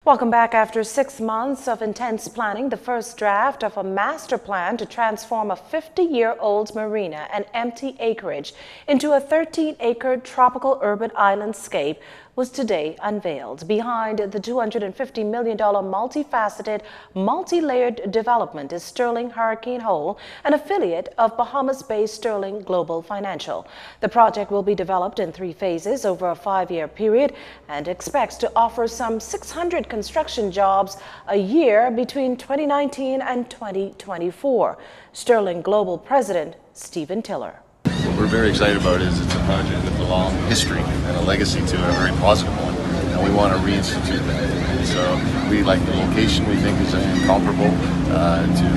Welcome back. After 6 months of intense planning, the first draft of a master plan to transform a 50-year-old marina and empty acreage into a 13-acre tropical urban islandscape was today unveiled. Behind the $250 million multifaceted, multi-layered development is Sterling Hurricane Hole, an affiliate of Bahamas-based Sterling Global Financial. The project will be developed in 3 phases over a 5-year period and expects to offer some 600 construction jobs a year between 2019 and 2024. Sterling Global President Stephen Tiller. What we're very excited about is it's a project with a long history and a legacy to it, a very positive one, and we want to reinstitute that. And so we like the location. We think is incomparable to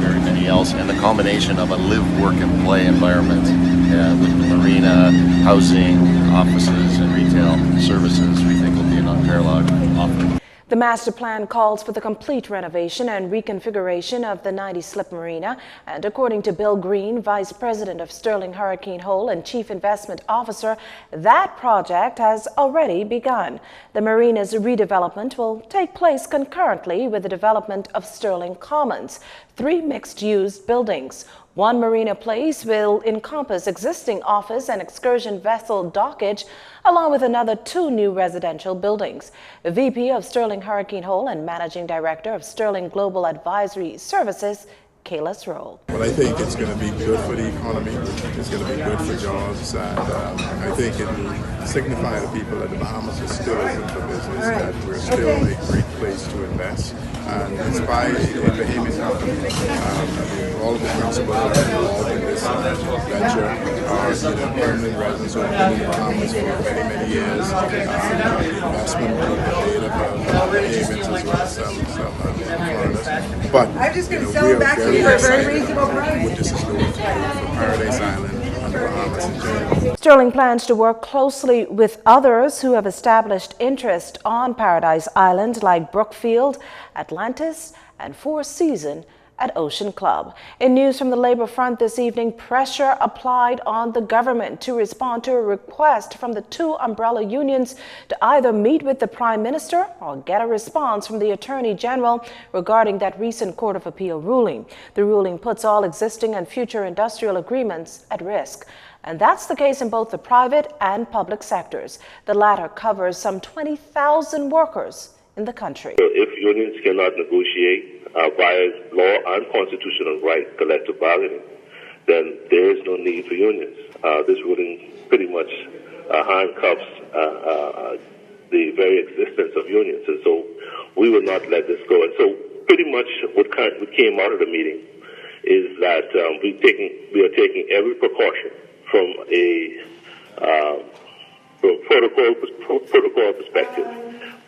very many else, and the combination of a live, work, and play environment with the marina, housing, offices, and retail services, we think will be an unparalleled offering. The master plan calls for the complete renovation and reconfiguration of the 90-slip marina, and according to Bill Green, Vice President of Sterling Hurricane Hole and Chief Investment Officer, that project has already begun. The marina's redevelopment will take place concurrently with the development of Sterling Commons, 3 mixed-use buildings. One marina place will encompass existing office and excursion vessel dockage, along with another 2 new residential buildings. The VP of Sterling Hurricane Hole and Managing Director of Sterling Global Advisory Services, Kayla's Roll. Well, I think it's going to be good for the economy, it's going to be good for jobs, and I think it will signify to people that the Bahamas is still open for business, that we're still a great place to invest, and it's by a Bahamian company. All of the principals involved in this venture are permanent residents who have been in the Bahamas for many, many years. The investment group made up Bahamians as well as some foreigners. But I'm just going to sell it back to you for a very reasonable price. What this is going to do for Paradise Island and the Bahamas in general. Sterling plans to work closely with others who have established interest on Paradise Island, like Brookfield, Atlantis, and Four Seasons at Ocean Club. In news from the labor front this evening, pressure applied on the government to respond to a request from the 2 umbrella unions to either meet with the Prime Minister or get a response from the Attorney General regarding that recent Court of Appeal ruling. The ruling puts all existing and future industrial agreements at risk. And that's the case in both the private and public sectors. The latter covers some 20,000 workers in the country. If unions cannot negotiate via law and constitutional right collective bargaining, then there is no need for unions. This ruling pretty much handcuffs the very existence of unions, and so we will not let this go. And so pretty much what came out of the meeting is that we are taking every precaution from a protocol perspective.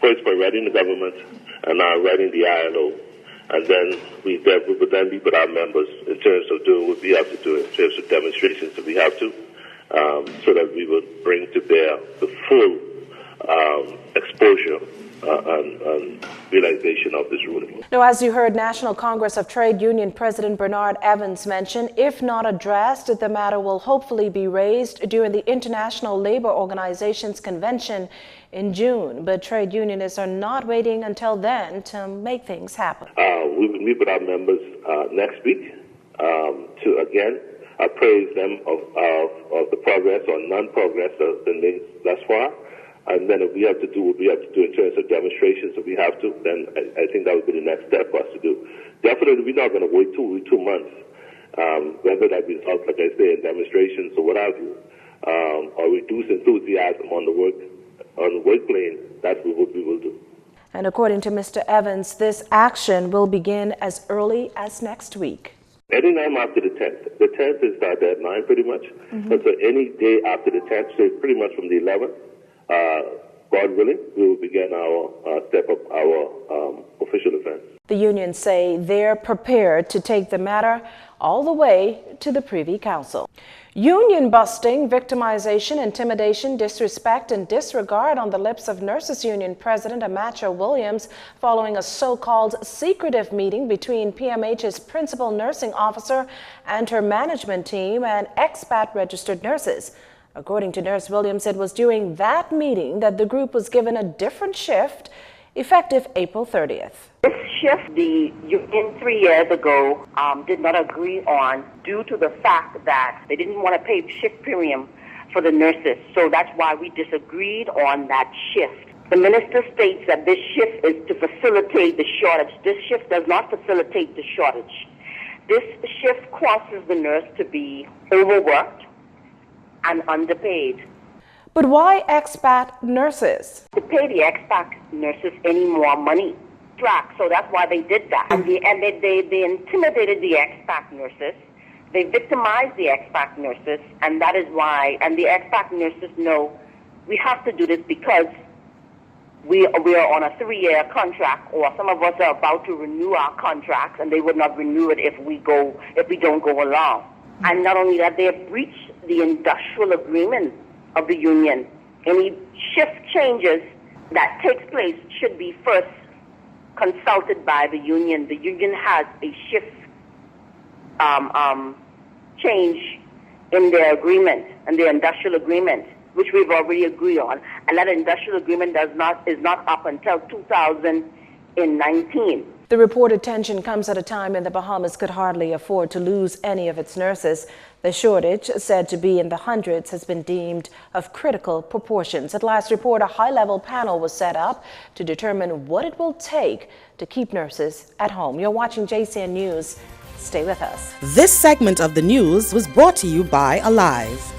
First, by writing the government, and now writing the ILO, and then we would then be with our members in terms of doing what we have to do in terms of demonstrations that we have to, so that we would bring to bear the full exposure and realization of this ruling. Now, as you heard National Congress of Trade Union President Bernard Evans mention, if not addressed, the matter will hopefully be raised during the International Labor Organization's convention in June. But trade unionists are not waiting until then to make things happen. We will meet with our members next week to again appraise them of the progress or non-progress that has been made thus far. And then if we have to do what we have to do in terms of demonstrations, if we have to, then I think that would be the next step for us to do. Definitely, we're not going to wait 2 months. Whether that results, like I say, in demonstrations or what have you, or reduce enthusiasm on the work plane, that's what we will do. And according to Mr. Evans, this action will begin as early as next week. Any time after the 10th. The 10th is our deadline, pretty much. And so any day after the 10th, so pretty much from the 11th, God willing, we will begin our step up our official events. The unions say they're prepared to take the matter all the way to the Privy Council. Union busting, victimization, intimidation, disrespect, and disregard on the lips of Nurses Union President Amacha Williams following a so-called secretive meeting between PMH's principal nursing officer and her management team and expat registered nurses. According to Nurse Williams, it was during that meeting that the group was given a different shift effective April 30th. This shift, the union 3 years ago did not agree on due to the fact that they didn't want to pay shift premium for the nurses. So that's why we disagreed on that shift. The minister states that this shift is to facilitate the shortage. This shift does not facilitate the shortage. This shift causes the nurse to be overworked and underpaid. But why expat nurses? To pay the expat nurses any more money. So that's why they did that. And they intimidated the expat nurses. They victimized the expat nurses, and that is why, and the expat nurses know we have to do this because we are on a 3-year contract, or some of us are about to renew our contracts, and they would not renew it if we don't go along. And not only that, they have breached the industrial agreement of the union. Any shift changes that takes place should be first consulted by the union. The union has a shift change in their agreement, and their industrial agreement, which we've already agreed on, and that industrial agreement is not up until 2019. The reported tension comes at a time when the Bahamas could hardly afford to lose any of its nurses. The shortage, said to be in the hundreds, has been deemed of critical proportions. At last report, a high-level panel was set up to determine what it will take to keep nurses at home. You're watching JCN News. Stay with us. This segment of the news was brought to you by Alive.